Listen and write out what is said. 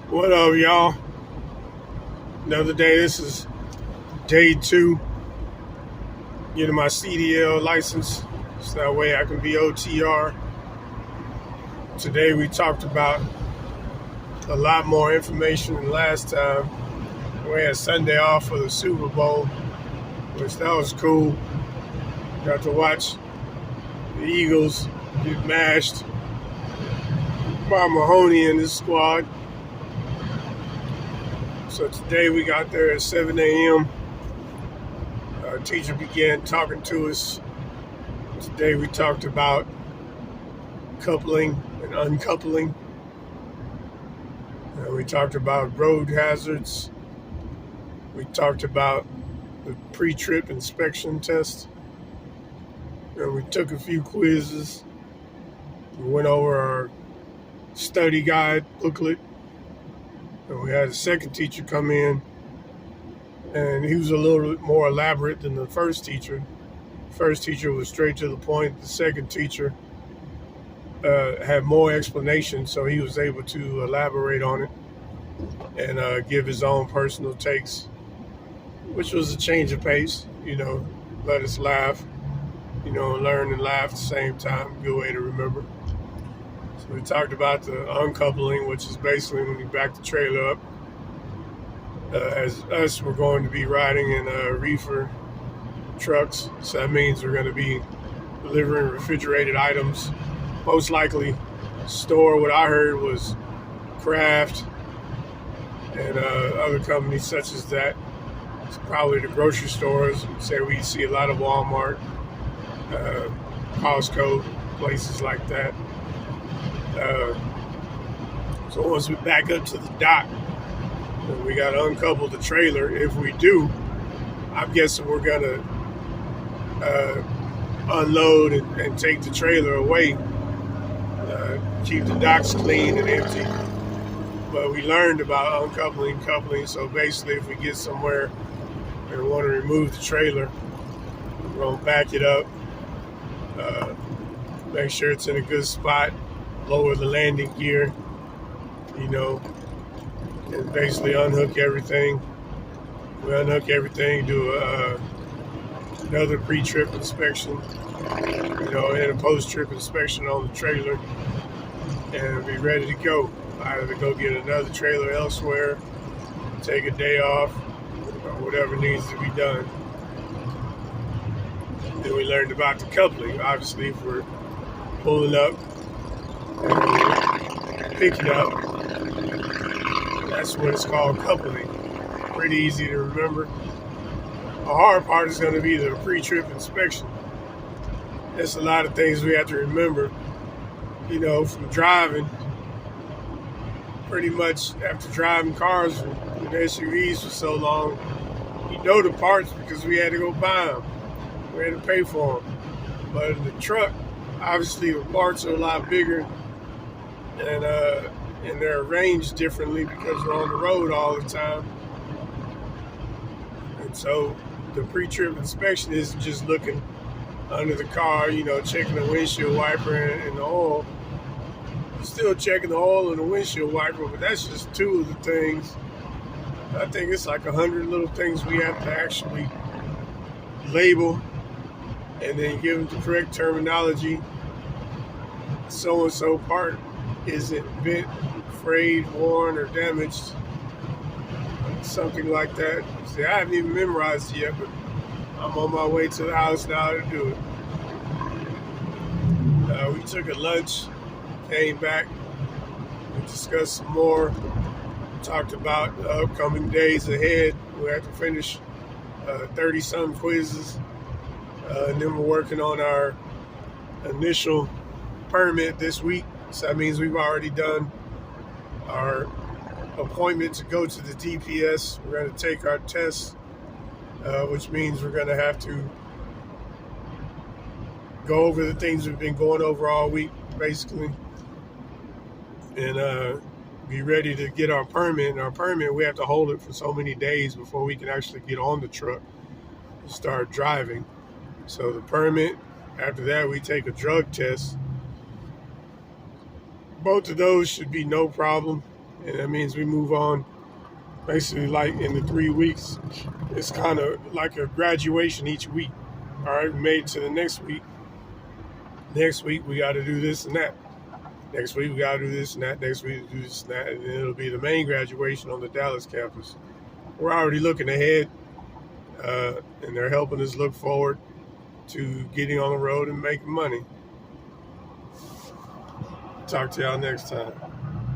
What up, y'all? Another day. This is day two. Getting my CDL license, so that way I can be OTR. Today we talked about a lot more information than last time. We had Sunday off for the Super Bowl, which that was cool. Got to watch the Eagles get mashed by Mahoney and his squad. So today we got there at 7 a.m. Our teacher began talking to us. Today we talked about coupling and uncoupling. We talked about road hazards. We talked about the pre-trip inspection test. And we took a few quizzes. We went over our study guide booklet. And we had a second teacher come in. And he was a little bit more elaborate than the first teacher. The first teacher was straight to the point. The second teacher had more explanation, so he was able to elaborate on it and give his own personal takes, which was a change of pace, let us laugh, learn and laugh at the same time. Good way to remember. So we talked about the uncoupling, which is basically when you back the trailer up. As us, we're going to be riding in reefer trucks, so that means we're going to be delivering refrigerated items. Most likely store, what I heard was Kraft and other companies such as that. It's probably the grocery stores. Say we see a lot of Walmart, Costco, places like that. So once we back up to the dock, we got to uncouple the trailer. If we do, I'm guessing we're going to unload and take the trailer away. Keep the docks clean and empty. But we learned about uncoupling, coupling. So basically, if we get somewhere and want to remove the trailer, we're going to back it up, make sure it's in a good spot, lower the landing gear, and basically unhook everything. We unhook everything, do another pre-trip inspection, and a post-trip inspection on the trailer, and be ready to go. Either to go get another trailer elsewhere, take a day off, or whatever needs to be done. Then we learned about the coupling. Obviously, if we're pulling up and picking up, that's what it's called, coupling. Pretty easy to remember. The hard part is going to be the pre-trip inspection. There's a lot of things we have to remember, from driving. Pretty much after driving cars and SUVs for so long, the parts because we had to go buy them. We had to pay for them. But in the truck, obviously the parts are a lot bigger and they're arranged differently because we're on the road all the time. And so the pre-trip inspection isn't just looking under the car, checking the windshield wiper and the oil. Still checking the oil and the windshield wiper, but that's just two of the things. I think it's like 100 little things we have to actually label and then give them the correct terminology. So-and-so part isn't bent, frayed, worn, or damaged. Something like that. See, I haven't even memorized it yet, but I'm on my way to the house now to do it. We took a lunch, came back, we discussed some more, talked about the upcoming days ahead. We have to finish 30-some quizzes, and then we're working on our initial permit this week. So that means we've already done our appointment to go to the DPS. We're going to take our test, which means we're going to have to go over the things we've been going over all week, basically, and be ready to get our permit. And our permit, we have to hold it for so many days before we can actually get on the truck and start driving. So the permit, after that, we take a drug test. Both of those should be no problem. And that means we move on basically like in the 3 weeks. It's kind of like a graduation each week. All right, we made it to the next week. Next week, we got to do this and that. Next week, we got to do this and that. Next week, we do this and that. And then it'll be the main graduation on the Dallas campus. We're already looking ahead, and they're helping us look forward to getting on the road and making money. Talk to y'all next time.